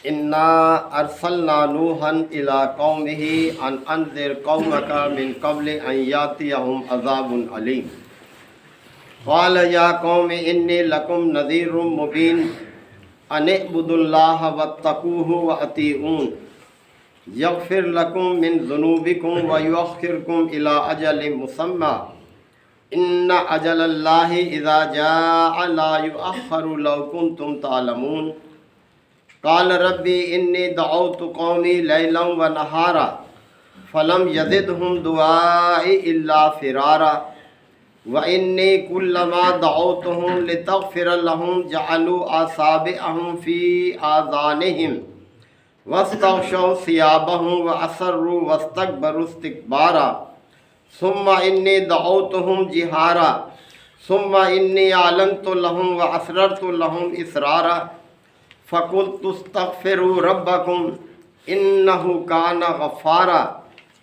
انا ارسلنا نوحا الی قومہ ان انذر قومک من قبل ان یاتیہم عذاب علیم قال یا قوم انی لکم نذیر مبین ان اعبدوا اللہ واتقوہ واطیعون یغفر لکم من ذنوبکم ویؤخرکم الی اجل مسمی ان اجل اللہ اذا جاء لا یؤخر لو کنتم تعلمون قال ربی انی دعوت قومی لیلا ونہارا فلم یزدہم دعائی الا فرارا وانی کلما دعوتہم لتغفر لہم جعلوا اصابعہم فی آذانہم واستغشوا ثیابہم واسروا واستکبروا استکبارا ثم انی دعوتہم جہارا ثم انی اعلنت لہم واسررت لہم اسرارا فَقُلْتُ اسْتَغْفِرُوا رَبَّكُمْ إِنَّهُ كَانَ غَفَّارًا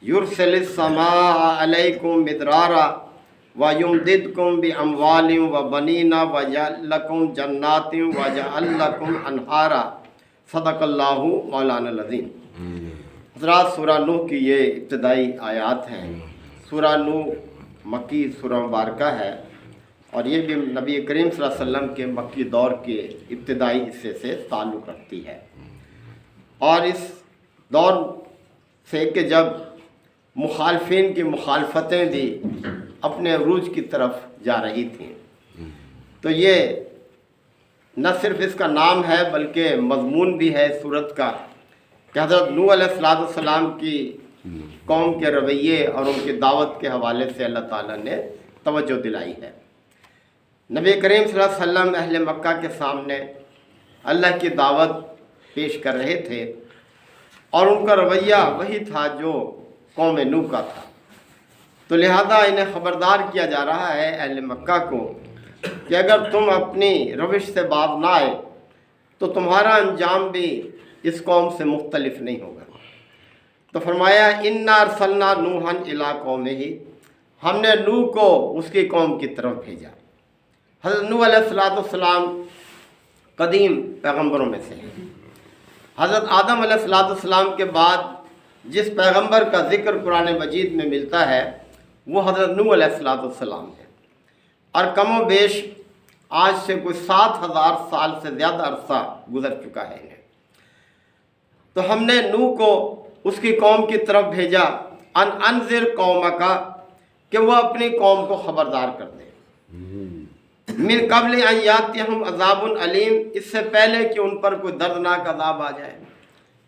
يُرْسِلِ السَّمَاءَ عَلَيْكُمْ مِدْرَارًا وَيُمْدِدْكُمْ بِأَمْوَالٍ وَبَنِينَ وَيَجْعَلْ لَكُمْ جَنَّاتٍ وَيَجْعَلْ لَكُمْ أَنْهَارًا صدق اللہ مولانا العظیم۔ حضرات، سورہ نوح کی یہ ابتدائی آیات ہیں۔ سورہ نوح مکی سورہ مبارکہ ہے، اور یہ بھی نبی کریم صلی اللہ علیہ وسلم کے مکی دور کے ابتدائی حصے سے تعلق رکھتی ہے، اور اس دور سے کہ جب مخالفین کی مخالفتیں بھی اپنے عروج کی طرف جا رہی تھیں، تو یہ نہ صرف اس کا نام ہے بلکہ مضمون بھی ہے سورت کا کہ حضرت نوح علیہ السلام کی قوم کے رویے اور ان کی دعوت کے حوالے سے اللہ تعالیٰ نے توجہ دلائی ہے۔ نبی کریم صلی اللہ علیہ وسلم اہل مکہ کے سامنے اللہ کی دعوت پیش کر رہے تھے، اور ان کا رویہ وہی تھا جو قوم نوح کا تھا، تو لہذا انہیں خبردار کیا جا رہا ہے اہل مکہ کو کہ اگر تم اپنی روش سے باز نہ آئے تو تمہارا انجام بھی اس قوم سے مختلف نہیں ہوگا۔ تو فرمایا انا ارسلنا نوحا الی قومہ، ہم نے نوح کو اس کی قوم کی طرف بھیجا۔ حضرت نوح علیہ السلام قدیم پیغمبروں میں سے ہیں۔ حضرت آدم علیہ السلام کے بعد جس پیغمبر کا ذکر قرآن مجید میں ملتا ہے وہ حضرت نوح علیہ السلام ہے، اور کم و بیش آج سے کوئی 7000 سال سے زیادہ عرصہ گزر چکا ہے انہیں۔ تو ہم نے نوح کو اس کی قوم کی طرف بھیجا ان انذر قومک، کہ وہ اپنی قوم کو خبردار کر دے، من قبل ان یاتیہم عذاب علیم، اس سے پہلے کہ ان پر کوئی دردناک عذاب آ جائے۔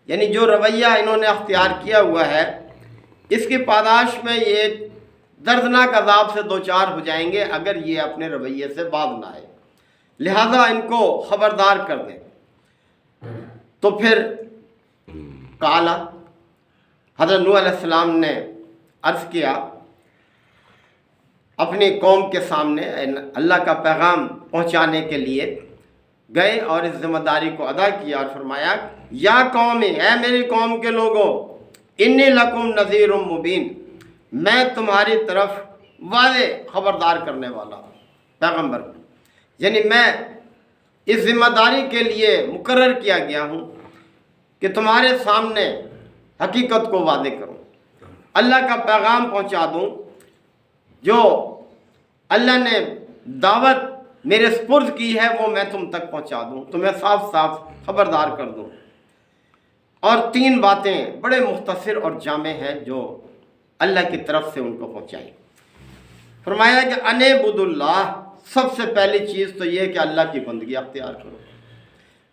یعنی جو رویہ انہوں نے اختیار کیا ہوا ہے اس کی پاداش میں یہ دردناک عذاب سے دوچار ہو جائیں گے اگر یہ اپنے رویے سے باز نہ آئے، لہذا ان کو خبردار کر دیں۔ تو پھر قال، حضرت نوح علیہ السلام نے عرض کیا اپنی قوم کے سامنے، اللہ کا پیغام پہنچانے کے لیے گئے اور اس ذمہ داری کو ادا کیا، اور فرمایا یا قوم، اے میری قوم کے لوگوں، انی لکم نذیر مبین، میں تمہاری طرف واضح خبردار کرنے والا ہوں، پیغمبر ہوں۔ یعنی میں اس ذمہ داری کے لیے مقرر کیا گیا ہوں کہ تمہارے سامنے حقیقت کو واضح کروں، اللہ کا پیغام پہنچا دوں، جو اللہ نے دعوت میرے سپرد کی ہے وہ میں تم تک پہنچا دوں، تمہیں صاف صاف خبردار کر دوں۔ اور 3 باتیں بڑے مختصر اور جامع ہیں جو اللہ کی طرف سے ان کو پہنچائی۔ فرمایا کہ ان اعبدوا اللہ، سب سے پہلی چیز تو یہ کہ اللہ کی بندگی اختیار کرو۔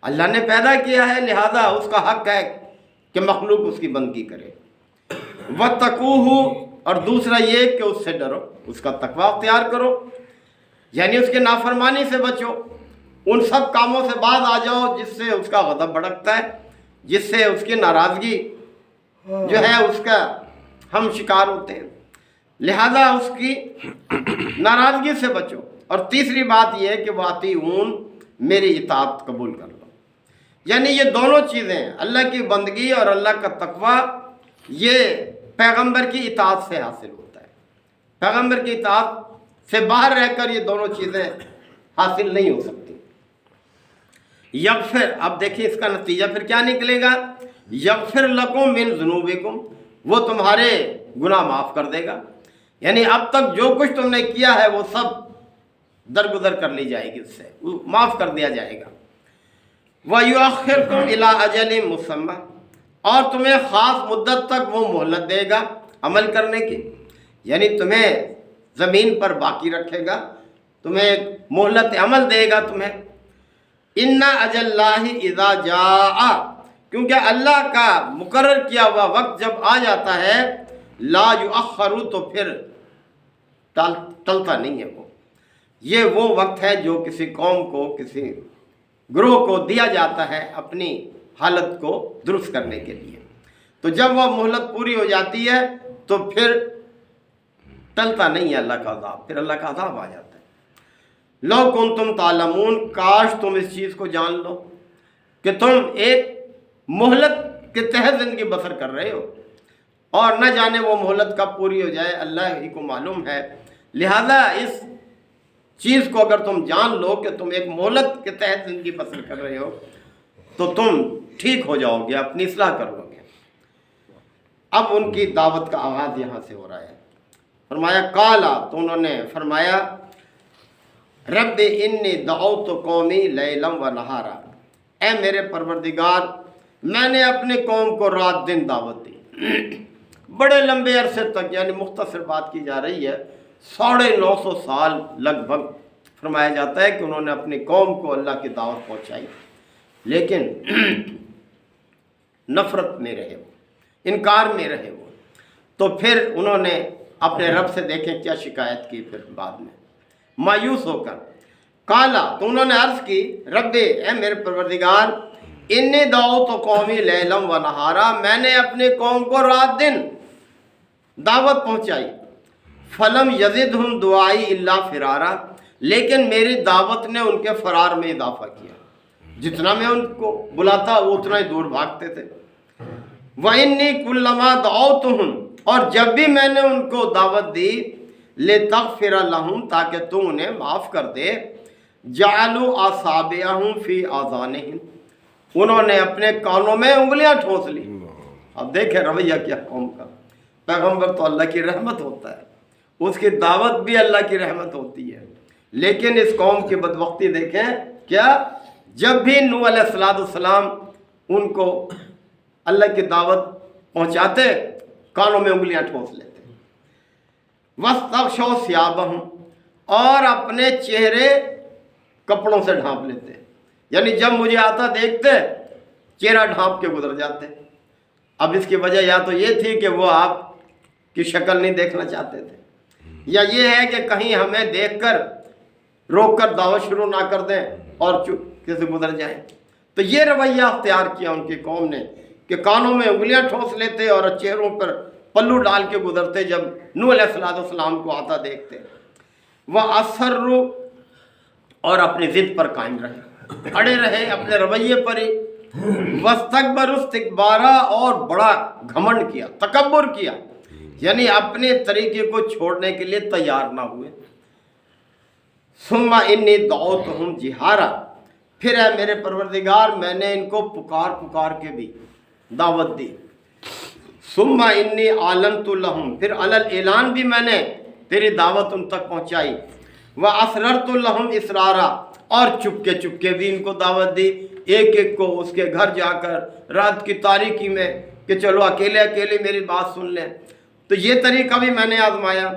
اللہ نے پیدا کیا ہے، لہذا اس کا حق ہے کہ مخلوق اس کی بندگی کرے۔ وَاتَّقُوهُ، اور دوسرا یہ کہ اس سے ڈرو، اس کا تقوی اختیار کرو، یعنی اس کے نافرمانی سے بچو، ان سب کاموں سے باز آ جاؤ جس سے اس کا غضب بھڑکتا ہے، جس سے اس کی ناراضگی جو ہے اس کا ہم شکار ہوتے ہیں، لہذا اس کی ناراضگی سے بچو۔ اور تیسری بات یہ ہے کہ واطیعون، میری اطاعت قبول کر لو۔ یعنی یہ دونوں چیزیں، اللہ کی بندگی اور اللہ کا تقوی، یہ پیغمبر کی اطاعت سے حاصل ہوتا ہے۔ پیغمبر کی اطاعت سے باہر رہ کر یہ دونوں چیزیں حاصل نہیں ہو سکتی۔ یغفر، اب دیکھیں اس کا نتیجہ پھر کیا نکلے گا، یغفر لکم من ذنوبکم، وہ تمہارے گناہ معاف کر دے گا، یعنی اب تک جو کچھ تم نے کیا ہے وہ سب درگزر کر لی جائے گی، اس سے معاف کر دیا جائے گا۔ وَيُؤَخِّرْكُمْ إِلَىٰ أَجَلٍ مُّسَمًّى، اور تمہیں خاص مدت تک وہ مہلت دے گا عمل کرنے کی، یعنی تمہیں زمین پر باقی رکھے گا، تمہیں ایک مہلت عمل دے گا تمہیں۔ إِنَّ أَجَلَ اللَّهِ إِذَا جَاءَ، کیونکہ اللہ کا مقرر کیا ہوا وقت جب آ جاتا ہے، لا یؤخر، تو پھر ٹلتا نہیں ہے وہ، یہ وہ وقت ہے جو کسی قوم کو، کسی گروہ کو دیا جاتا ہے اپنی حالت کو درست کرنے کے لیے، تو جب وہ مہلت پوری ہو جاتی ہے تو پھر ٹلتا نہیں ہے اللہ کا عذاب، پھر اللہ کا عذاب آ جاتا ہے۔ لو کنتم تعلمون، کاش تم اس چیز کو جان لو کہ تم ایک مہلت کے تحت زندگی بسر کر رہے ہو، اور نہ جانے وہ مہلت کب پوری ہو جائے، اللہ ہی کو معلوم ہے۔ لہذا اس چیز کو اگر تم جان لو کہ تم ایک مہلت کے تحت زندگی بسر کر رہے ہو تو تم ٹھیک ہو جاؤ گے، اپنی اصلاح کرو گے۔ اب ان کی دعوت کا آغاز یہاں سے ہو رہا ہے۔ فرمایا قالا، تو انہوں نے فرمایا رب انی دعوت قومی لیلا و نہارا، اے میرے پروردگار میں نے اپنے قوم کو رات دن دعوت دی۔ بڑے لمبے عرصے تک، یعنی مختصر بات کی جا رہی ہے، 950 سال لگ بھگ فرمایا جاتا ہے کہ انہوں نے اپنی قوم کو اللہ کی دعوت پہنچائی، لیکن نفرت میں رہے وہ، انکار میں رہے وہ، تو پھر انہوں نے اپنے رب سے دیکھیں کیا شکایت کی، پھر بعد میں مایوس ہو کر قالا، تو انہوں نے عرض کی رب، اے میرے پروردگار انی دعوت قومی لیلا و نہارا، میں نے اپنے قوم کو رات دن دعوت پہنچائی، فلم یزدہم دعائی الا فرارا، لیکن میری دعوت نے ان کے فرار میں اضافہ کیا، جتنا میں ان کو بلاتا وہ اتنا ہی دور بھاگتے تھے۔ وَإِنِّي كُلَّمَا دَعَوْتُهُمْ، اور جب بھی میں نے ان کو دعوت دی، لِتَغْفِرَ لَهُمْ، تاکہ تو انہیں معاف کر دے، جَعَلُوا أَصَابِعَهُمْ فِي آذَانِهِمْ، انہوں نے اپنے کانوں میں انگلیاں ٹھونس لی۔ اب دیکھیں رویہ کیا قوم کا، پیغمبر تو اللہ کی رحمت ہوتا ہے، اس کی دعوت بھی اللہ کی رحمت ہوتی ہے، لیکن اس قوم کی بدبختی دیکھیں کیا، جب بھی نوح علیہ السلام ان کو اللہ کی دعوت پہنچاتے کانوں میں انگلیاں ٹھونس لیتے، وَاسْتَغْشَوْا ثِيَابَهُمْ، اور اپنے چہرے کپڑوں سے ڈھانپ لیتے، یعنی جب مجھے آتا دیکھتے چہرہ ڈھانپ کے گزر جاتے۔ اب اس کی وجہ یا تو یہ تھی کہ وہ آپ کی شکل نہیں دیکھنا چاہتے تھے، یا یہ ہے کہ کہیں ہمیں دیکھ کر روک کر دعوت شروع نہ کر دیں اور چپکے سے گزر جائیں، تو یہ رویہ اختیار کیا ان کی قوم نے کہ کانوں میں انگلیاں ٹھونس لیتے اور چہروں پر پلو ڈال کے گزرتے جب نوح علیہ السلام کو آتا دیکھتے۔ وَأَصَرُّوا، اور اپنی ضد پر قائم رہے، اڑے رہے اپنے رویے پر ہی۔ وَاسْتَكْبَرُوا اسْتِكْبَارًا، اور بڑا گھمنڈ کیا، تکبر کیا، یعنی اپنے طریقے کو چھوڑنے کے لیے تیار نہ ہوئے۔ ثُمَّ إِنِّي دَعَوْتُهُمْ جِهَارًا، پھر اے میرے پروردگار میں نے ان کو پکار کے بھی دعوت دی۔ ثُمَّ إِنِّي أَعْلَنْتُ لَهُمْ، پھر اعلان بھی میں نے تیری دعوت ان تک پہنچائی۔ وَأَسْرَرْتُ لَهُمْ إِسْرَارًا، اور چپکے بھی ان کو دعوت دی، ایک ایک کو اس کے گھر جا کر رات کی تاریکی میں کہ چلو اکیلے میری بات سن لیں، تو یہ طریقہ بھی میں نے آزمایا۔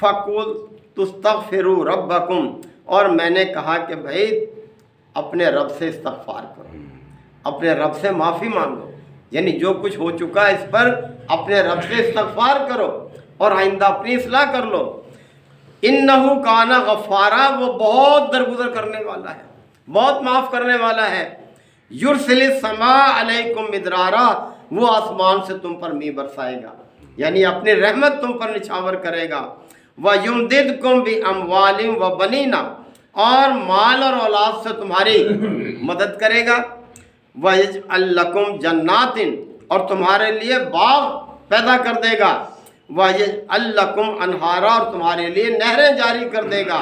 فَقُلْتُ اسْتَغْفِرُوا رَبَّكُمْ، اور میں نے کہا کہ بھائی اپنے رب سے استغفار کرو، اپنے رب سے معافی مانگو، یعنی جو کچھ ہو چکا ہے اس پر اپنے رب سے استغفار کرو اور آئندہ اپنی اصلاح کر لو۔ اِنَّهُ كَانَ غَفَّارًا، وہ بہت درگزر کرنے والا ہے، بہت معاف کرنے والا ہے۔ يُرْسِلِ السَّمَاءَ عَلَيْكُمْ مِدْرَارًا، وہ آسمان سے تم پر می برسائے گا، یعنی اپنی رحمت تم پر نچھاور کرے گا۔ وَيُمْدِدْكُمْ بِأَمْوَالٍ وَبَنِينَ، اور مال اور اولاد سے تمہاری مدد کرے گا۔ وَيَجْعَلْ لَكُمْ جَنَّاتٍ، اور تمہارے لیے باغ پیدا کر دے گا۔ وَيَجْعَلْ لَكُمْ أَنْهَارًا، اور تمہارے لیے نہریں جاری کر دے گا۔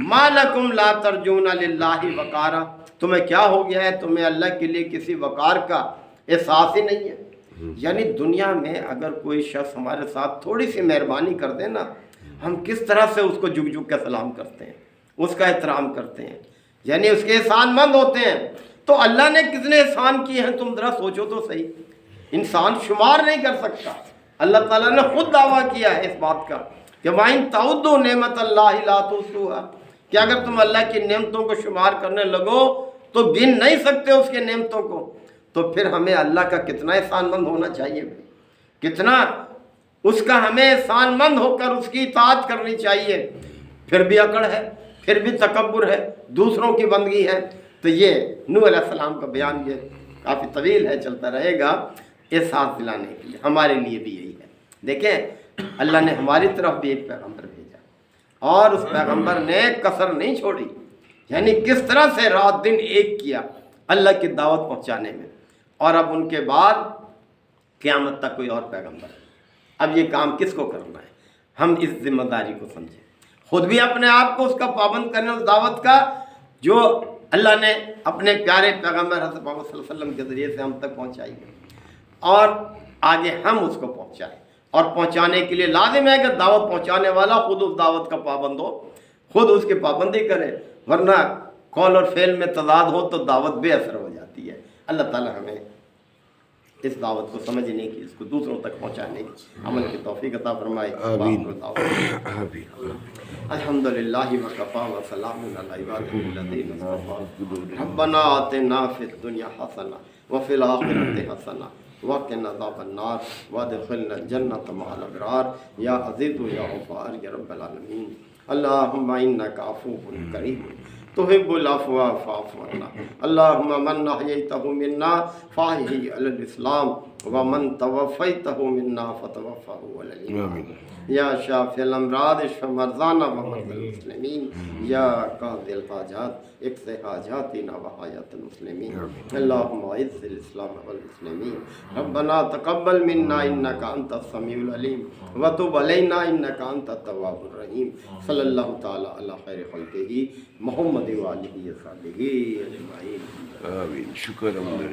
مَا لَكُمْ لَا تَرْجُونَ لِلَّهِ وَقَارًا، تمہیں کیا ہو گیا ہے؟ تمہیں اللہ کے لیے کسی وقار کا احساس ہی نہیں ہے؟ یعنی دنیا میں اگر کوئی شخص ہمارے ساتھ تھوڑی سی مہربانی کر دے نا، ہم کس طرح سے اس کو جھک جھک کے سلام کرتے ہیں، اس کا احترام کرتے ہیں، یعنی اس کے احسان مند ہوتے ہیں۔ تو اللہ نے کتنے احسان کیے ہیں تم ذرا سوچو تو صحیح، انسان شمار نہیں کر سکتا۔ اللہ تعالیٰ نے خود دعویٰ کیا ہے اس بات کا کہ وَإِن تَعُدُّوا نِعْمَتَ اللَّهِ لَا تُحْصُوهَا، کہ اگر تم اللہ کی نعمتوں کو شمار کرنے لگو تو گن نہیں سکتے اس کے نعمتوں کو۔ تو پھر ہمیں اللہ کا کتنا احسان مند ہونا چاہیے، کتنا اس کا ہمیں احسان مند ہو کر اس کی اطاعت کرنی چاہیے۔ پھر بھی اکڑ ہے، پھر بھی تکبر ہے، دوسروں کی بندگی ہے۔ تو یہ نوح علیہ السلام کا بیان یہ کافی طویل ہے، چلتا رہے گا، احساس دلانے کے لیے ہمارے لیے بھی یہی ہے۔ دیکھیں اللہ نے ہماری طرف بھی ایک پیغمبر بھیجا اور اس پیغمبر نے کسر نہیں چھوڑی، یعنی کس طرح سے رات دن ایک کیا اللہ کی دعوت پہنچانے میں۔ اور اب ان کے بعد قیامت تک کوئی اور پیغمبر ہے۔ اب یہ کام کس کو کرنا ہے؟ ہم اس ذمہ داری کو سمجھیں، خود بھی اپنے آپ کو اس کا پابند کرنے، اس دعوت کا جو اللہ نے اپنے پیارے پیغمبر حضرت محمد صلی اللہ علیہ وسلم کے ذریعے سے ہم تک پہنچائی ہے، اور آگے ہم اس کو پہنچائیں۔ اور پہنچانے کے لیے لازم ہے کہ دعوت پہنچانے والا خود اس دعوت کا پابند ہو، خود اس کی پابندی کرے، ورنہ قول اور فعل میں تضاد ہو تو دعوت بے اثر ہو جاتی ہے۔ اللہ تعالی ہمیں اس دعوت کو سمجھنے کی، اس کو دوسروں تک پہنچانے کی عمل کی توفیق عطا فرمائے۔ آمین۔ الحمدللہ وکفی وسلام علی عبادہ الذین اصطفی۔ ربنا آتنا فی الدنیا حسنہ وفی الآخرۃ حسنہ وقنا عذاب النار وادخلنا الجنۃ مع الابرار یا عزیز یا غفار یا رب العالمین۔ اللہم انک عفو کریم تحب العفو فاعف عنا۔ اللہم من احییتہ منا فاحیہ علی الاسلام ومن توفیتہ منا فتوفہ علی الایمان۔ یا شافی الامراض اشف مرضانا ومرضى المسلمین، یا قاضی الحاجات اقض حاجاتنا وحاجات المسلمین۔ اللہم اعز الاسلام والمسلمین۔ ربنا تقبل منا انک انت السمیع العلیم وتب علینا انک انت التواب الرحیم۔ صلی اللہ تعالی علی خیر خلقہ محمد وآلہ وصحبہ اجمعین۔ آمین۔ شکر الحمدللہ۔